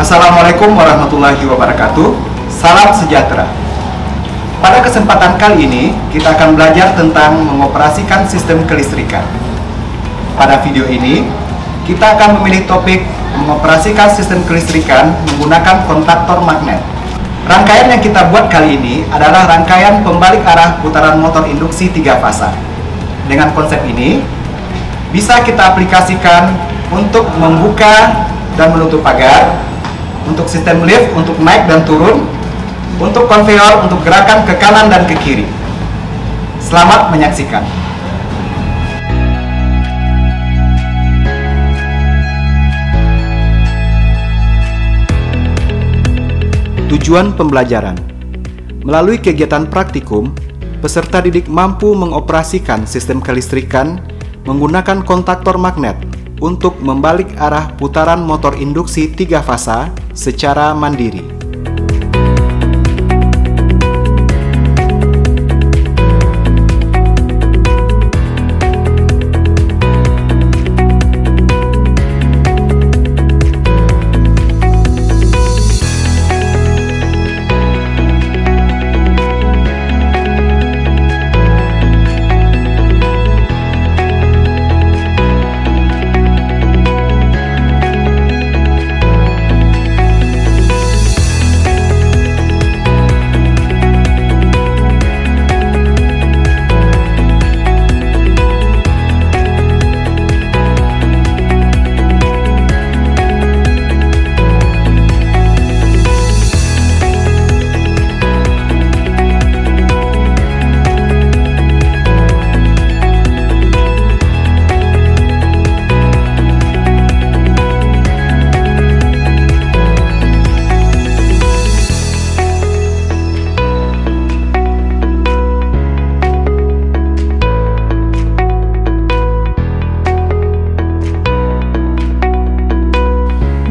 Assalamualaikum warahmatullahi wabarakatuh. Salam sejahtera. Pada kesempatan kali ini, kita akan belajar tentang mengoperasikan sistem kelistrikan. Pada video ini, kita akan memilih topik mengoperasikan sistem kelistrikan menggunakan kontaktor magnet. Rangkaian yang kita buat kali ini adalah rangkaian pembalik arah putaran motor induksi 3 fasa. Dengan konsep ini, bisa kita aplikasikan untuk membuka dan menutup pagar, untuk sistem lift untuk naik dan turun, untuk konveyor untuk gerakan ke kanan dan ke kiri. Selamat menyaksikan. Tujuan pembelajaran. Melalui kegiatan praktikum, peserta didik mampu mengoperasikan sistem kelistrikan menggunakan kontaktor magnet untuk membalik arah putaran motor induksi 3 fasa secara mandiri.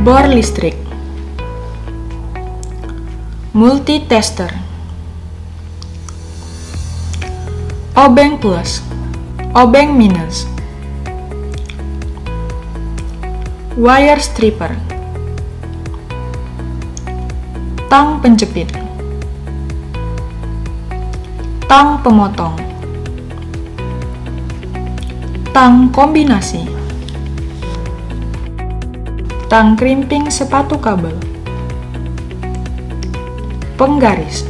Bor listrik, multitester, obeng plus, obeng minus, wire stripper, tang penjepit, tang pemotong, tang kombinasi, tang krimping sepatu kabel, penggaris,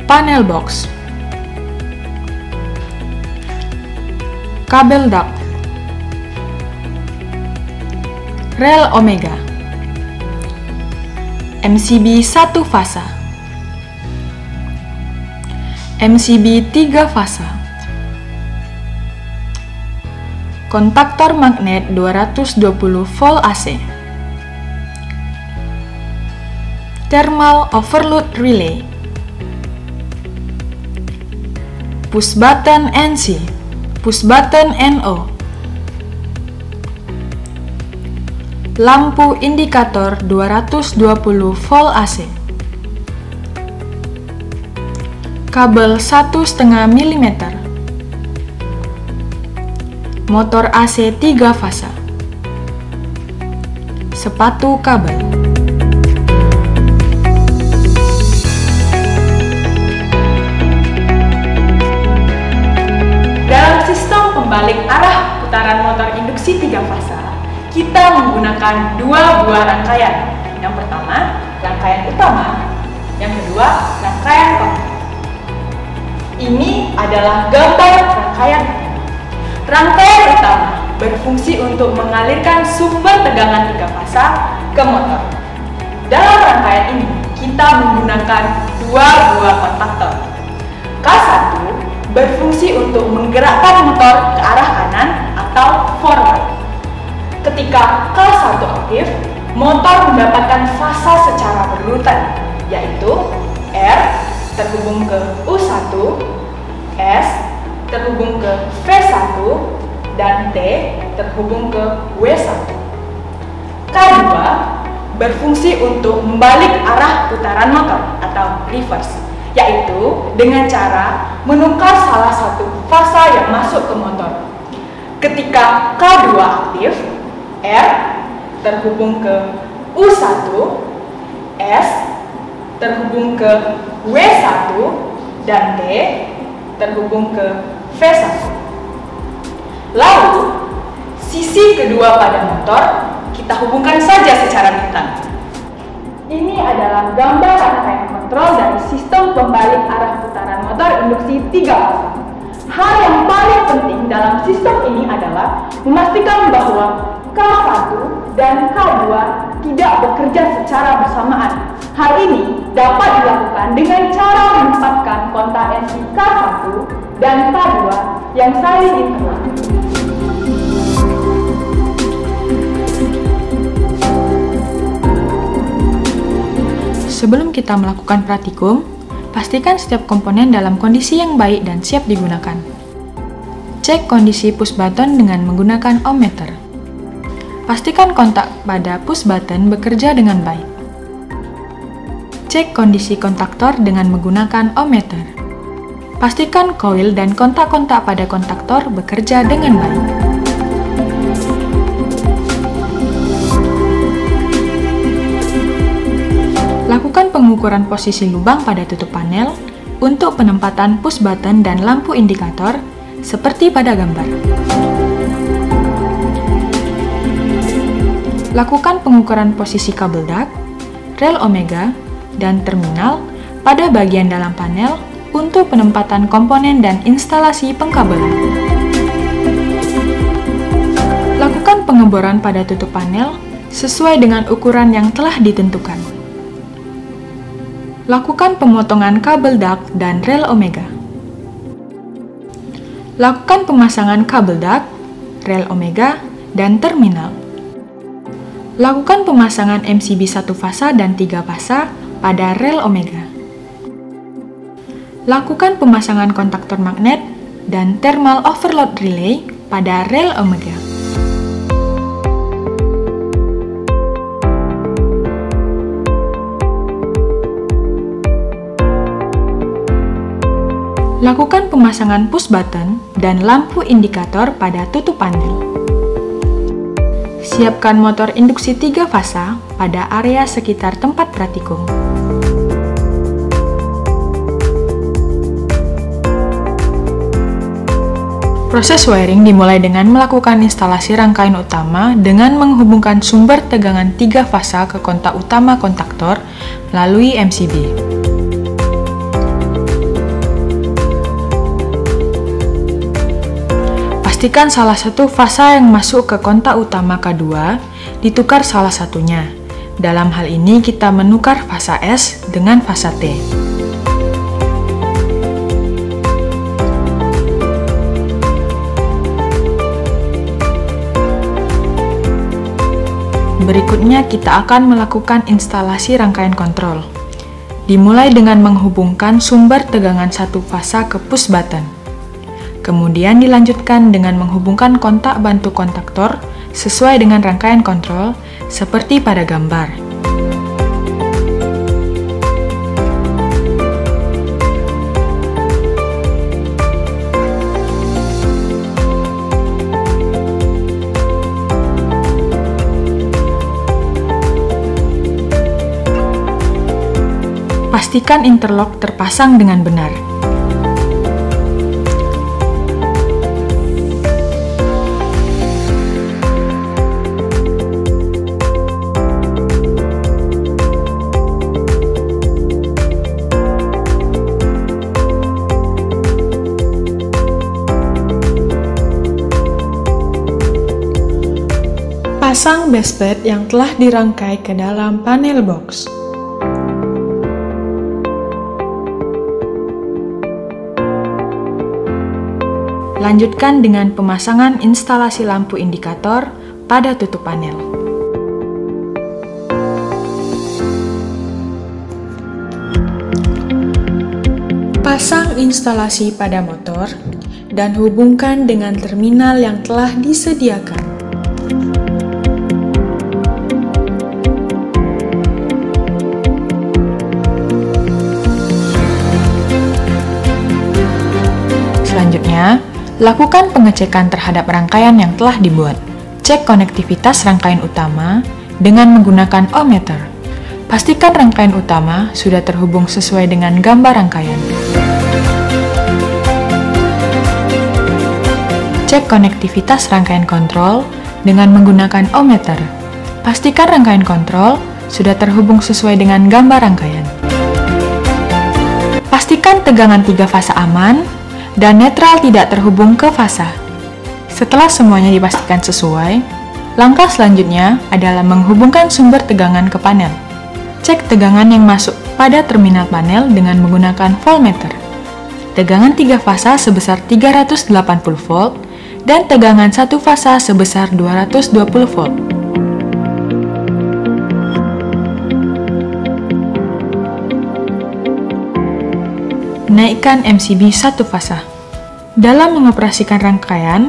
panel box, kabel duct, rel omega, MCB 1 fasa, MCB 3 fasa, kontaktor magnet 220 volt AC, thermal overload relay, push button NC, push button NO, lampu indikator 220 volt AC, kabel 1,5 mm, motor AC 3 fasa, sepatu kabel. Dalam sistem pembalik arah putaran motor induksi 3 fasa, kita menggunakan 2 buah rangkaian. Yang pertama, rangkaian utama. Yang kedua, rangkaian kontak. Ini adalah gambar rangkaian. Rangkaian utama berfungsi untuk mengalirkan sumber tegangan 3 fasa ke motor. Dalam rangkaian ini, kita menggunakan 2 buah kontaktor. K1 berfungsi untuk menggerakkan motor ke arah kanan atau forward. Ketika K1 aktif, motor mendapatkan fasa secara berurutan, yaitu R terhubung ke U1, S terhubung ke V1, dan T terhubung ke W1. K2 berfungsi untuk membalik arah putaran motor atau reverse, yaitu dengan cara menukar salah satu fasa yang masuk ke motor. Ketika K2 aktif, R terhubung ke U1, S terhubung ke W1, dan T terhubung ke V1. Lalu, sisi kedua pada motor kita hubungkan saja secara bintang. Ini adalah gambar rangkaian kontrol dari sistem pembalik arah putaran motor induksi 3 fasa. Hal yang paling penting dalam sistem ini adalah memastikan bahwa K1 dan K2 tidak bekerja secara bersamaan. Hal ini dapat dilakukan dengan cara menempatkan kontak NC K1 dan K2 yang saling internal. Sebelum kita melakukan praktikum, pastikan setiap komponen dalam kondisi yang baik dan siap digunakan. Cek kondisi push button dengan menggunakan ohmmeter. Pastikan kontak pada push button bekerja dengan baik. Cek kondisi kontaktor dengan menggunakan ohmmeter. Pastikan koil dan kontak-kontak pada kontaktor bekerja dengan baik. Lakukan pengukuran posisi lubang pada tutup panel untuk penempatan push button dan lampu indikator seperti pada gambar. Lakukan pengukuran posisi kabel dak, rel omega, dan terminal pada bagian dalam panel untuk penempatan komponen dan instalasi pengkabelan. Lakukan pengeboran pada tutup panel sesuai dengan ukuran yang telah ditentukan. Lakukan pemotongan kabel dak dan rel omega. Lakukan pemasangan kabel dak, rel omega, dan terminal. Lakukan pemasangan MCB 1 fasa dan 3 fasa pada rel omega. Lakukan pemasangan kontaktor magnet dan thermal overload relay pada rel omega. Lakukan pemasangan push button dan lampu indikator pada tutup panel. Siapkan motor induksi 3 fasa pada area sekitar tempat praktikum. Proses wiring dimulai dengan melakukan instalasi rangkaian utama dengan menghubungkan sumber tegangan 3 fasa ke kontak utama kontaktor melalui MCB. Pastikan salah satu fasa yang masuk ke kontak utama K2 ditukar salah satunya. Dalam hal ini kita menukar fasa S dengan fasa T. Berikutnya kita akan melakukan instalasi rangkaian kontrol. Dimulai dengan menghubungkan sumber tegangan 1 fasa ke push button. Kemudian dilanjutkan dengan menghubungkan kontak bantu kontaktor sesuai dengan rangkaian kontrol seperti pada gambar. Pastikan interlock terpasang dengan benar. Pasang base plate yang telah dirangkai ke dalam panel box. Lanjutkan dengan pemasangan instalasi lampu indikator pada tutup panel. Pasang instalasi pada motor dan hubungkan dengan terminal yang telah disediakan. Selanjutnya, Lakukan pengecekan terhadap rangkaian yang telah dibuat. Cek konektivitas rangkaian utama dengan menggunakan ohmmeter. Pastikan rangkaian utama sudah terhubung sesuai dengan gambar rangkaian. Cek konektivitas rangkaian kontrol dengan menggunakan ohmmeter. Pastikan rangkaian kontrol sudah terhubung sesuai dengan gambar rangkaian. Pastikan tegangan 3 fasa aman dan netral tidak terhubung ke fasa. Setelah semuanya dipastikan sesuai, langkah selanjutnya adalah menghubungkan sumber tegangan ke panel. Cek tegangan yang masuk pada terminal panel dengan menggunakan voltmeter. Tegangan 3 fasa sebesar 380 volt dan tegangan 1 fasa sebesar 220 volt. Naikkan MCB 1 fasa. Dalam mengoperasikan rangkaian,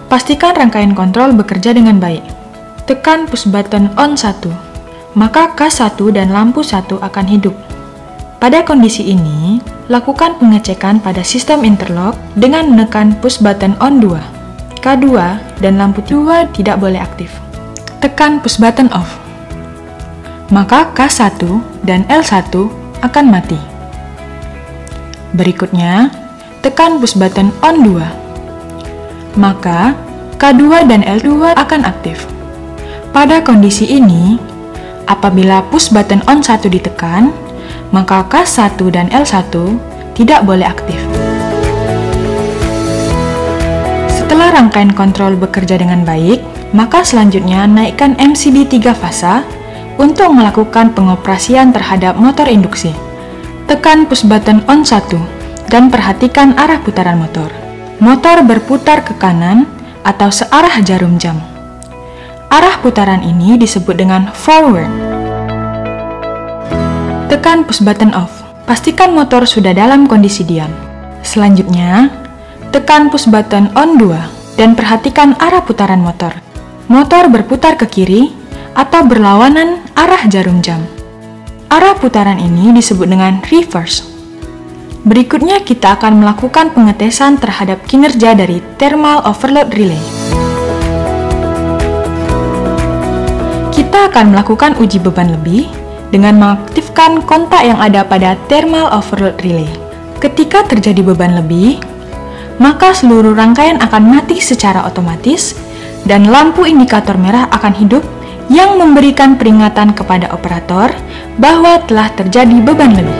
pastikan rangkaian kontrol bekerja dengan baik. Tekan push button on 1, maka K1 dan lampu 1 akan hidup. Pada kondisi ini, lakukan pengecekan pada sistem interlock dengan menekan push button on 2. K2 dan lampu 2 tidak boleh aktif. Tekan push button off, maka K1 dan L1 akan mati. Berikutnya, tekan push button on 2, maka K2 dan L2 akan aktif. Pada kondisi ini, apabila push button on 1 ditekan, maka K1 dan L1 tidak boleh aktif. Setelah rangkaian kontrol bekerja dengan baik, maka selanjutnya naikkan MCB 3 fasa untuk melakukan pengoperasian terhadap motor induksi. Tekan push button on 1 dan perhatikan arah putaran motor. Motor berputar ke kanan atau searah jarum jam. Arah putaran ini disebut dengan forward. Tekan push button off. Pastikan motor sudah dalam kondisi diam. Selanjutnya, tekan push button on 2 dan perhatikan arah putaran motor. Motor berputar ke kiri atau berlawanan arah jarum jam. Arah putaran ini disebut dengan reverse. Berikutnya kita akan melakukan pengetesan terhadap kinerja dari thermal overload relay. Kita akan melakukan uji beban lebih dengan mengaktifkan kontak yang ada pada thermal overload relay. Ketika terjadi beban lebih, maka seluruh rangkaian akan mati secara otomatis dan lampu indikator merah akan hidup yang memberikan peringatan kepada operator bahwa telah terjadi beban lebih.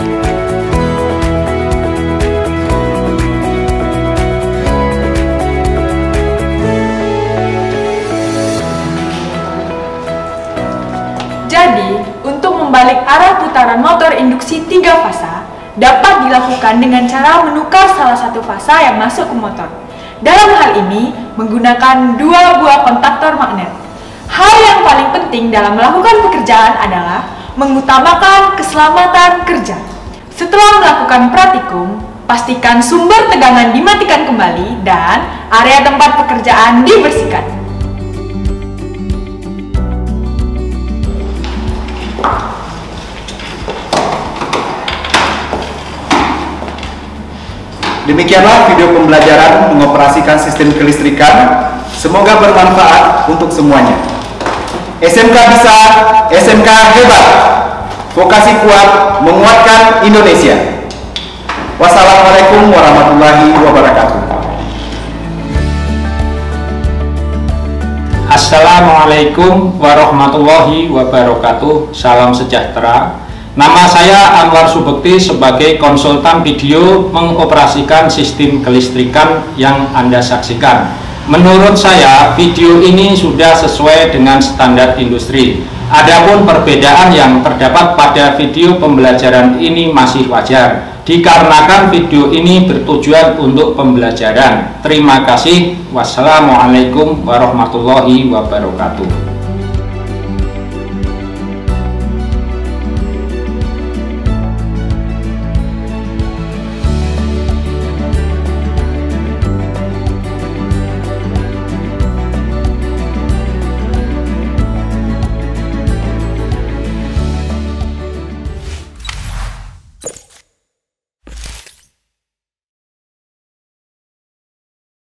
Jadi, untuk membalik arah putaran motor induksi 3 fasa dapat dilakukan dengan cara menukar salah satu fasa yang masuk ke motor. Dalam hal ini, menggunakan 2 buah kontaktor magnet. Hal yang paling penting dalam melakukan pekerjaan adalah mengutamakan keselamatan kerja. Setelah melakukan praktikum, pastikan sumber tegangan dimatikan kembali dan area tempat pekerjaan dibersihkan. Demikianlah video pembelajaran mengoperasikan sistem kelistrikan. Semoga bermanfaat untuk semuanya. SMK bisa, SMK hebat. Vokasi kuat, menguatkan Indonesia. Wassalamualaikum warahmatullahi wabarakatuh. Assalamualaikum warahmatullahi wabarakatuh. Salam sejahtera. Nama saya Anwar Subekti sebagai konsultan video mengoperasikan sistem kelistrikan yang Anda saksikan. Menurut saya, video ini sudah sesuai dengan standar industri. Adapun perbedaan yang terdapat pada video pembelajaran ini masih wajar, dikarenakan video ini bertujuan untuk pembelajaran. Terima kasih. Wassalamualaikum warahmatullahi wabarakatuh.